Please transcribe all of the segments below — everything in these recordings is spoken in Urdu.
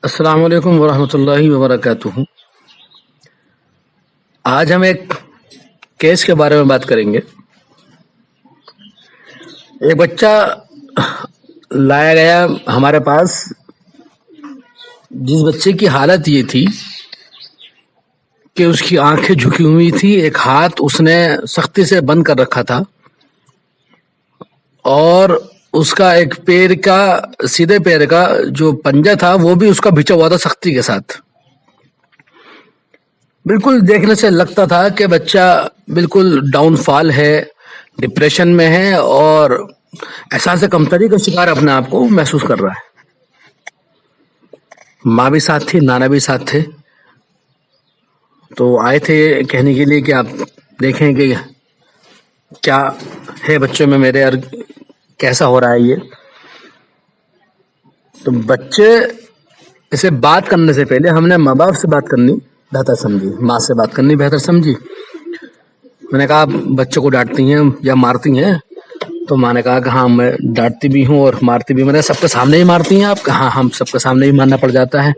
السلام علیکم ورحمۃ اللہ وبرکاتہ۔ آج ہم ایک کیس کے بارے میں بات کریں گے۔ ایک بچہ لایا گیا ہمارے پاس، جس بچے کی حالت یہ تھی کہ اس کی آنکھیں جھکی ہوئی تھی، ایک ہاتھ اس نے سختی سے بند کر رکھا تھا، اور اس کا ایک پیر کا، سیدھے پیر کا جو پنجہ تھا وہ بھی اس کا بھیچا ہوا تھا سختی کے ساتھ۔ بالکل دیکھنے سے لگتا تھا کہ بچہ بالکل ڈاؤن فال ہے، ڈپریشن میں ہے، اور احساس کمتری کا شکار اپنے آپ کو محسوس کر رہا ہے۔ ماں بھی ساتھ تھی، نانا بھی ساتھ تھے، تو آئے تھے کہنے کے لیے کہ آپ دیکھیں کہ کیا ہے بچوں میں میرے، اور کیسا ہو رہا ہے یہ۔ تو بچے اسے بات کرنے سے پہلے ہم نے ماں باپ سے بات کرنی بہتر سمجھی، ماں سے بات کرنی بہتر سمجھی۔ میں نے کہا آپ بچوں کو ڈانٹتی ہیں یا مارتی ہیں؟ تو ماں نے کہا کہ ہاں میں ڈانٹتی بھی ہوں اور مارتی بھی۔ میں نے سب کے سامنے ہی مارتی ہیں آپ؟ ہاں ہم سب کے سامنے ہی مارنا پڑ جاتا ہے۔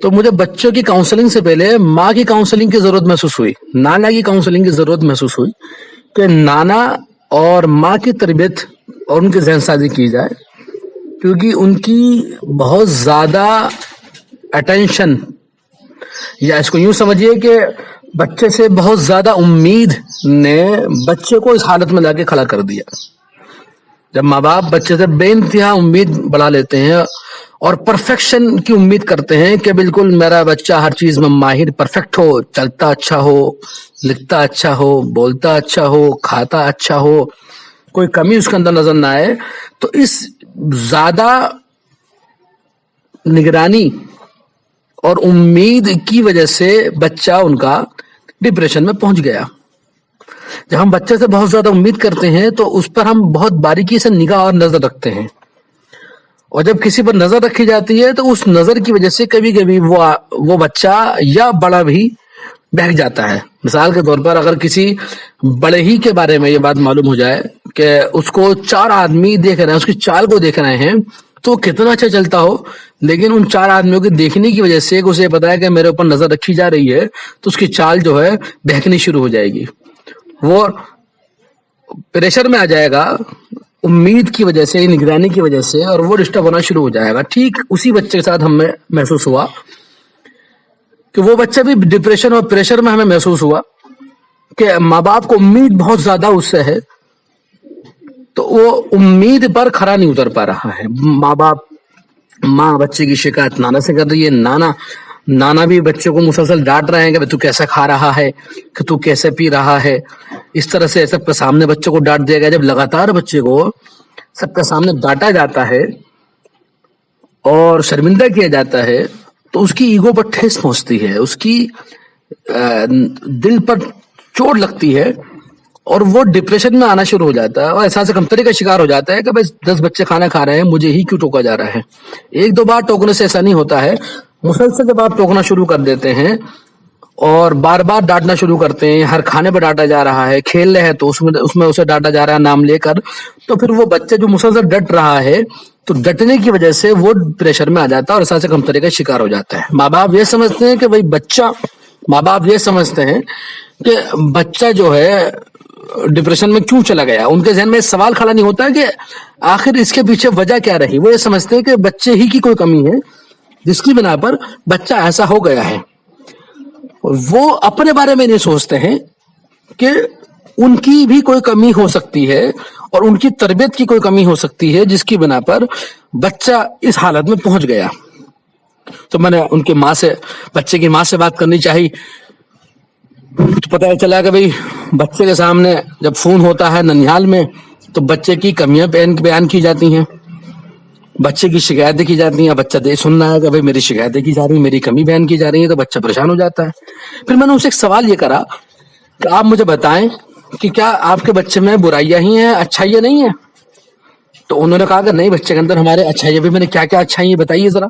تو مجھے بچوں کی کاؤنسلنگ سے پہلے ماں کی کاؤنسلنگ کی ضرورت محسوس ہوئی، نانا کی کاؤنسلنگ کی ضرورت محسوس ہوئی کہ نانا اور ماں کی تربیت اور ان کی ذہن سازی کی جائے، کیونکہ ان کی بہت زیادہ اٹینشن، یا اس کو یوں سمجھیے کہ بچے سے بہت زیادہ امید نے بچے کو اس حالت میں لا کے کھڑا کر دیا۔ جب ماں باپ بچے سے بے انتہا امید بڑھا لیتے ہیں اور پرفیکشن کی امید کرتے ہیں کہ بالکل میرا بچہ ہر چیز میں ماہر، پرفیکٹ ہو، چلتا اچھا ہو، لکھتا اچھا ہو، بولتا اچھا ہو، کھاتا اچھا ہو، کوئی کمی اس کے اندر نظر نہ آئے، تو اس زیادہ نگرانی اور امید کی وجہ سے بچہ ان کا ڈپریشن میں پہنچ گیا۔ جب ہم بچے سے بہت زیادہ امید کرتے ہیں تو اس پر ہم بہت باریکی سے نگاہ اور نظر رکھتے ہیں، اور جب کسی پر نظر رکھی جاتی ہے تو اس نظر کی وجہ سے کبھی کبھی وہ بچہ یا بڑا بھی بہک جاتا ہے۔ مثال کے طور پر اگر کسی بڑے ہی کے بارے میں یہ بات معلوم ہو جائے کہ اس کو 4 آدمی دیکھ رہے ہیں، اس کی چال کو دیکھ رہے ہیں، تو کتنا اچھا چلتا ہو، لیکن ان 4 آدمیوں کے دیکھنے کی وجہ سے اسے پتا ہے کہ میرے اوپر نظر رکھی جا رہی ہے، تو اس کی چال جو ہے بہکنی شروع ہو جائے گی، وہ پریشر میں آ جائے گا امید کی وجہ سے، نگرانی کی وجہ سے، اور وہ ڈسٹرب ہونا شروع ہو جائے گا۔ ٹھیک اسی بچے کے ساتھ ہمیں محسوس ہوا کہ وہ بچہ بھی ڈپریشن اور پریشر میں ہمیں محسوس ہوا کہ ماں باپ کو امید بہت زیادہ اس سے ہے، تو وہ امید پر کھرا نہیں اتر پا رہا ہے۔ ماں بچے کی شکایت نانا سے کر رہی ہے، نانا بھی بچے کو مسلسل ڈانٹ رہے ہیں کہ تو کیسا کھا رہا ہے، کہ تو کیسے پی رہا ہے۔ اس طرح سے سب کے سامنے بچے کو ڈانٹ دیا گیا۔ جب لگاتار بچے کو سب کے سامنے ڈانٹا جاتا ہے اور شرمندہ کیا جاتا ہے تو اس کی ایگو پر ٹھیس پہنچتی ہے، اس کی دل پر چوٹ لگتی ہے، اور وہ ڈپریشن میں آنا شروع ہو جاتا ہے، اور احساس کمتری کا شکار ہو جاتا ہے کہ بھائی 10 بچے کھانا کھا رہے ہیں، مجھے ہی کیوں ٹوکا جا رہا ہے۔ 1-2 بار ٹوکنے سے ایسا نہیں ہوتا ہے، مسلسل جب آپ ٹوکنا شروع کر دیتے ہیں اور بار بار ڈانٹنا شروع کرتے ہیں، ہر کھانے پہ ڈانٹا جا رہا ہے، کھیل رہے ہیں تو اس میں اسے ڈانٹا جا رہا ہے نام لے کر، تو پھر وہ بچہ جو مسلسل ڈٹ رہا ہے، تو ڈٹنے کی وجہ سے وہ پریشر میں آ جاتا ہے اور احساس کمتری کا شکار ہو جاتا ہے۔ ماں باپ یہ سمجھتے ہیں کہ بچہ جو ہے ڈپریشن میں کیوں چلا گیا۔ ان کے ذہن میں سوال کھڑا نہیں ہوتا ہے کہ آخر اس کے پیچھے وجہ کیا رہی۔ وہ یہ سمجھتے ہیں کہ بچے ہی کی کوئی کمی ہے جس کی بنا پر بچہ ایسا ہو گیا ہے۔ وہ اپنے بارے میں نہیں سوچتے ہیں کہ ان کی بھی کوئی کمی ہو سکتی ہے اور ان کی تربیت کی کوئی کمی ہو سکتی ہے جس کی بنا پر بچہ اس حالت میں پہنچ گیا۔ تو میں نے ان کی بچے کی ماں سے بات کرنی چاہی، تو پتہ چلا کہ بھئی بچے کے سامنے جب فون ہوتا ہے ننیال میں تو بچے کی کمیاں بیان کی جاتی ہیں، بچے کی شکایتیں کی جاتی ہیں۔ بچہ سن رہا ہے کہ بھئی میری شکایتیں کی جا رہی ہیں، میری کمی بیان کی جا رہی ہے، تو بچہ پریشان ہو جاتا ہے۔ پھر میں نے اسے ایک سوال یہ کرا کہ آپ مجھے بتائیں کہ کیا آپ کے بچے میں برائیاں ہی ہیں، اچھائیاں نہیں ہیں؟ تو انہوں نے کہا کہ نہیں، بچے کے اندر ہمارے اچھائیاں بھی۔ میں نے کیا کیا اچھائیاں بتائیے ذرا۔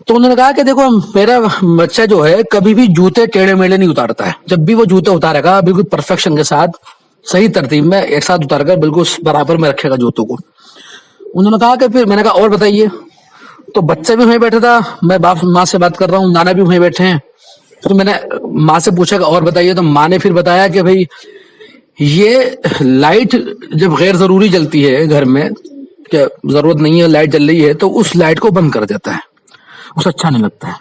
تو انہوں نے کہا کہ دیکھو میرا بچہ جو ہے کبھی بھی جوتے ٹیڑھے میڑھے نہیں اتارتا ہے، جب بھی وہ جوتے اتارے گا بالکل پرفیکشن کے ساتھ، صحیح ترتیب میں ایک ساتھ اتار کر بالکل برابر میں رکھے گا جوتوں کو۔ انہوں نے کہا کہ پھر میں نے کہا اور بتائیے. تو بچہ بھی وہیں بیٹھا تھا, میں باپ ماں سے بات کر رہا ہوں, نانا بھی وہیں بیٹھے ہیں. تو میں نے ماں سے پوچھا کہ اور بتائیے, تو ماں نے پھر بتایا کہ بھائی یہ لائٹ جب غیر ضروری جلتی ہے گھر میں, کہ ضرورت نہیں ہے لائٹ جل رہی ہے, تو اس لائٹ کو بند کر دیتا ہے, اسے اچھا نہیں لگتا ہے.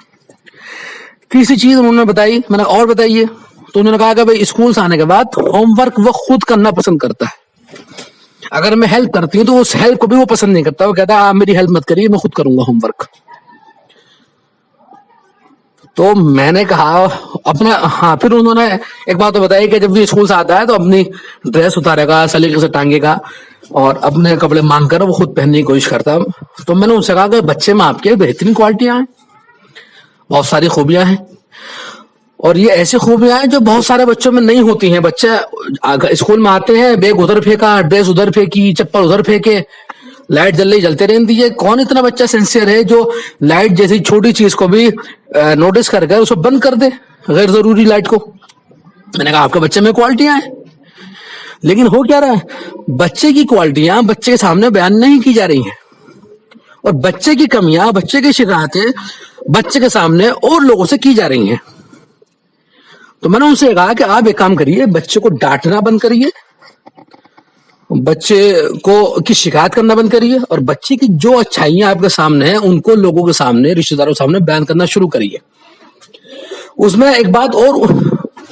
تیسری چیز انہوں نے بتائی, میں نے اور بتائیے. تو انہوں نے کہا کہ بھائی اسکول سے آنے کے بعد ہوم ورک وہ خود کرنا پسند کرتا ہے. اگر میں ہیلپ کرتی ہوں تو اس ہیلپ کو بھی وہ پسند نہیں کرتا, وہ کہتا ہے آپ میری ہیلپ مت کریے, میں خود کروں گا ہوم ورک. تو میں نے کہا اپنا, ہاں پھر انہوں نے ایک بات تو بتائی کہ جب بھی اسکول سے آتا ہے تو اپنی ڈریس اتارے گا, سلیقے سے ٹانگے گا, اور اپنے کپڑے مانگ کر وہ خود پہننے کی کوشش کرتا. تو میں نے ان سے کہا کہ بچے میں آپ کے بہترین کوالٹیاں ہیں, بہت ساری خوبیاں ہیں, اور یہ ایسی خوبیاں ہیں جو بہت سارے بچوں میں نہیں ہوتی ہیں. بچے اسکول میں آتے ہیں, بیگ ادھر پھینکا, ڈریس ادھر پھینکی, چپل ادھر پھینکے, لائٹ جل رہی جلتے رہنے دیجیے. کون اتنا بچہ سینسیئر ہے جو لائٹ جیسی چھوٹی چیز کو بھی نوٹس کر کے اسے بند کر دے, غیر ضروری لائٹ کو. میں نے کہا آپ کے بچے میں کوالٹیاں ہیں, لیکن ہو کیا رہا ہے, بچے کی کوالٹیاں بچے کے سامنے بیان نہیں کی جا رہی ہیں, اور بچے کی کمیاں, بچے کی شکایتیں بچے کے سامنے اور لوگوں سے کی جا رہی ہیں. تو میں نے ان سے کہا کہ آپ ایک کام کریے, بچے کو ڈانٹنا بند کریے, بچے کو کی شکایت کرنا بند کریے, اور بچے کی جو اچھائیاں آپ کے سامنے ہیں ان کو لوگوں کے سامنے, رشتے داروں کے سامنے بیان کرنا شروع کریے. اس میں ایک بات اور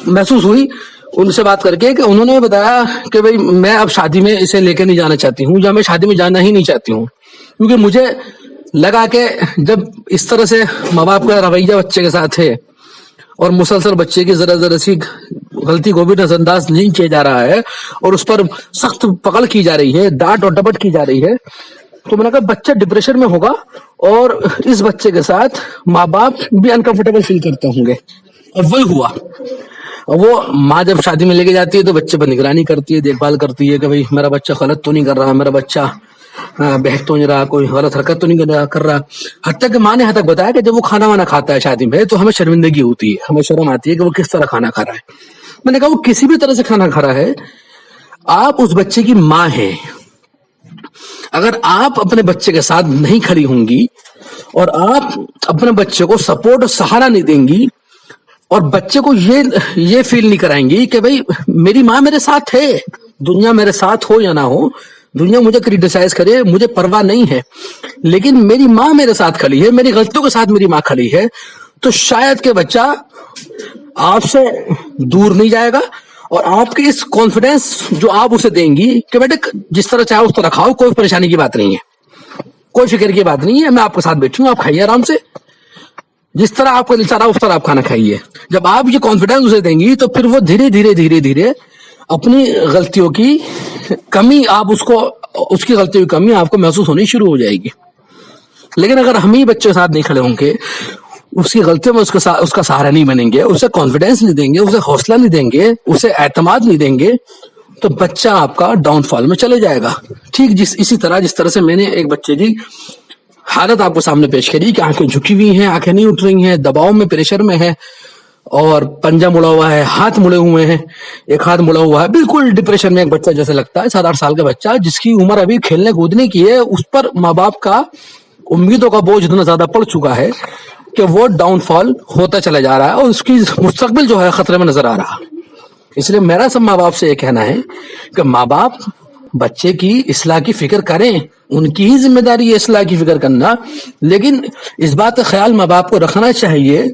محسوس ہوئی ان سے بات کر کے, کہ انہوں نے بتایا کہ بھائی میں اب شادی میں اسے لے کے نہیں جانا چاہتی ہوں, یا میں شادی میں جانا ہی نہیں چاہتی ہوں, کیونکہ مجھے لگا کہ جب اس طرح سے ماں باپ کا رویہ بچے کے ساتھ ہے اور مسلسل بچے کی ذرا ذرا سی غلطی کو بھی نظر انداز نہیں کیا جا رہا ہے, اور اس پر سخت پکڑ کی جا رہی ہے, ڈانٹ اور ڈپٹ کی جا رہی ہے, تو میں نے کہا بچہ ڈپریشن میں ہوگا, اور اس بچے کے ساتھ ماں باپ بھی انکمفرٹیبل فیل کرتے ہوں گے. اور وہی ہوا. وہ ماں جب شادی میں لے کے جاتی ہے تو بچے پر نگرانی کرتی ہے, دیکھ بھال کرتی ہے کہ بھائی میرا بچہ غلط تو نہیں کر رہا, میرا بچہ بہک تو نہیں رہا, کوئی غلط حرکت تو نہیں کر رہا. حتیٰ کہ ماں نے یہاں تک بتایا کہ جب وہ کھانا وانا کھاتا ہے شادی میں تو ہمیں شرمندگی ہوتی ہے, ہمیں شرم آتی ہے کہ وہ کس طرح کھانا کھا رہا ہے. میں نے کہا وہ کسی بھی طرح سے کھانا کھا رہا ہے, آپ اس بچے کی ماں ہیں. اگر آپ اپنے بچے کے ساتھ نہیں کھڑی ہوں گی, اور آپ اپنے بچے کو سپورٹ اور سہارا نہیں دیں گی, اور بچے کو یہ فیل نہیں کرائیں گی کہ بھائی میری ماں میرے ساتھ ہے, دنیا میرے ساتھ ہو یا نہ ہو, دنیا مجھے کریٹیسائز کرے, مجھے پرواہ نہیں ہے, لیکن میری ماں میرے ساتھ کھڑی ہے, میری غلطیوں کے ساتھ میری ماں کھڑی ہے, تو شاید کہ بچہ آپ سے دور نہیں جائے گا, اور آپ کی اس کانفیڈینس جو آپ اسے دیں گی کہ بیٹے جس طرح چاہے اس طرح کھاؤ, کوئی پریشانی کی بات نہیں ہے, کوئی فکر کی بات نہیں ہے, میں آپ کے ساتھ بیٹھی ہوں, آپ کھائیے آرام سے, جس طرح آپ کو دل چاہ رہا اس طرح آپ کھانا کھائیے. جب آپ یہ کانفیڈینس اسے دیں گی تو پھر وہ دھیرے دھیرے دھیرے دھیرے اپنی غلطیوں کی کمی, آپ اس کی غلطیوں کی کمی آپ کو محسوس ہونی شروع ہو جائے گی. لیکن اگر ہم ہی بچے کے ساتھ نہیں کھڑے ہوں گے, اس کی غلطیوں میں اس کا سہارا نہیں بنیں گے, اسے کانفیڈینس نہیں دیں گے, اسے حوصلہ نہیں دیں گے, اسے اعتماد نہیں دیں گے, تو بچہ آپ کا ڈاؤن فال میں چلے جائے گا. ٹھیک اسی طرح سے میں نے ایک بچے کی حالت آپ کو سامنے پیش کری کہ آنکھیں جھکی ہوئی ہیں, آنکھیں نہیں اٹھ رہی ہیں, دباؤ میں, پریشر میں ہے, اور پنجہ مڑا ہوا ہے, ہاتھ مڑے ہوئے ہیں, ایک ہاتھ مڑا ہوا ہے, بالکل ڈپریشن میں ایک بچہ جیسے لگتا ہے, 7-8 سال کا بچہ جس کی عمر ابھی کھیلنے کودنے کی ہے, اس پر ماں باپ کا امیدوں کا بوجھ اتنا زیادہ پڑ چکا ہے کہ وہ ڈاؤن فال ہوتا چلا جا رہا ہے, اور اس کی مستقبل جو ہے خطرے میں نظر آ رہا. اس لیے میرا سب ماں باپ سے یہ کہنا ہے کہ ماں باپ بچے کی اصلاح کی فکر کریں, ان کی ہی ذمہ داری ہے اصلاح کی فکر کرنا, لیکن اس بات کا خیال ماں باپ کو رکھنا چاہیے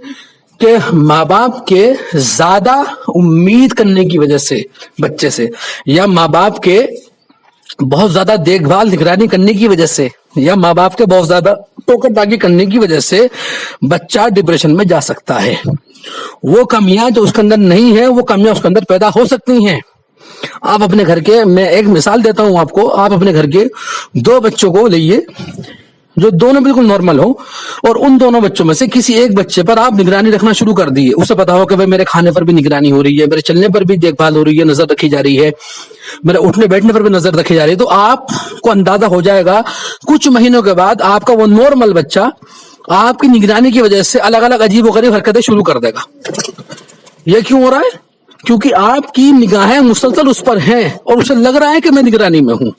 کہ ماں باپ کے زیادہ امید کرنے کی وجہ سے بچے سے, یا ماں باپ کے بہت زیادہ دیکھ بھال نگرانی کرنے کی وجہ سے, یا ماں باپ کے بہت زیادہ ٹوکر ٹاکی کرنے کی وجہ سے بچہ ڈپریشن میں جا سکتا ہے. وہ کمیاں جو اس کے اندر نہیں ہے, وہ کمیاں اس کے اندر پیدا ہو سکتی ہیں. آپ اپنے گھر کے, میں ایک مثال دیتا ہوں آپ کو, آپ اپنے گھر کے 2 بچوں کو لئیے جو دونوں بالکل نارمل ہو, اور ان دونوں بچوں میں سے کسی ایک بچے پر آپ نگرانی رکھنا شروع کر دیے. اسے پتا ہو کہ بھائی میرے کھانے پر بھی نگرانی ہو رہی ہے, میرے چلنے پر بھی دیکھ بھال ہو رہی ہے, نظر رکھی جا رہی ہے, میرے اٹھنے بیٹھنے پر بھی نظر رکھی جا رہی ہے, تو آپ کو اندازہ ہو جائے گا کچھ مہینوں کے بعد آپ کا وہ نارمل بچہ آپ کی نگرانی کی وجہ سے الگ الگ عجیب و غریب حرکتیں شروع کر دے گا. یہ کیوں ہو رہا ہے؟ کیونکہ آپ کی نگاہیں مسلسل اس پر ہیں, اور اسے لگ رہا ہے کہ میں نگرانی میں ہوں,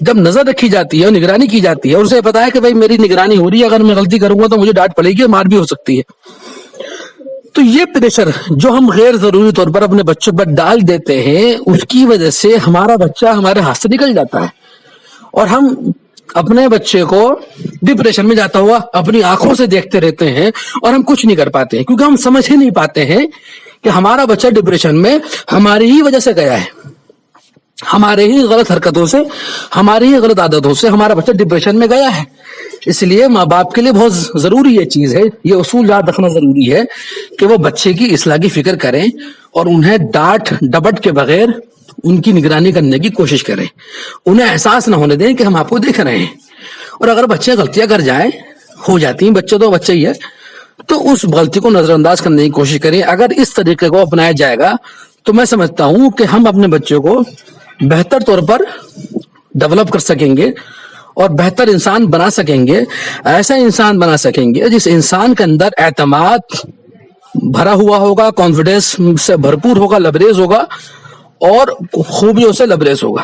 جب نظر رکھی جاتی ہے اور نگرانی کی جاتی ہے اور اسے پتا ہے کہ بھائی میری نگرانی ہو رہی ہے، اگر میں غلطی کروں گا تو مجھے ڈانٹ پڑے گی، مار بھی ہو سکتی ہے، تو یہ پریشر جو ہم غیر ضروری طور پر اپنے بچوں پر ڈال دیتے ہیں، اس کی وجہ سے ہمارا بچہ ہمارے ہاتھ سے نکل جاتا ہے اور ہم اپنے بچے کو ڈپریشن میں جاتا ہوا اپنی آنکھوں سے دیکھتے رہتے ہیں اور ہم کچھ نہیں کر پاتے ہیں، کیونکہ ہم سمجھ ہی نہیں پاتے ہیں کہ ہمارا بچہ ڈپریشن میں ہماری ہی وجہ سے گیا ہے، ہمارے ہی غلط حرکتوں سے، ہماری ہی غلط عادتوں سے ہمارا بچہ ڈپریشن میں گیا ہے۔ اس لیے ماں باپ کے لیے بہت ضروری یہ چیز ہے، یہ اصول یاد رکھنا ضروری ہے کہ وہ بچے کی اصلاح کی فکر کریں اور انہیں ڈانٹ ڈپٹ کے بغیر ان کی نگرانی کرنے کی کوشش کریں، انہیں احساس نہ ہونے دیں کہ ہم آپ کو دیکھ رہے ہیں، اور اگر بچے غلطیاں کر جائیں، ہو جاتی ہیں، بچے تو بچے ہی ہے، تو اس غلطی کو نظر انداز کرنے کی کوشش کریں۔ اگر اس طریقے کو اپنایا جائے گا تو میں سمجھتا ہوں کہ ہم اپنے بچوں کو بہتر طور پر ڈیولپ کر سکیں گے اور بہتر انسان بنا سکیں گے، ایسا انسان بنا سکیں گے جس انسان کے اندر اعتماد بھرا ہوا ہوگا، کانفیڈینس سے بھرپور ہوگا، لبریز ہوگا اور خوبیوں سے لبریز ہوگا۔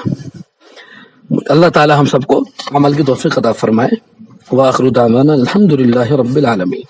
اللہ تعالی ہم سب کو عمل کی توفیق عطا فرمائے۔ وآخر دعوانا الحمد للہ رب العالمین۔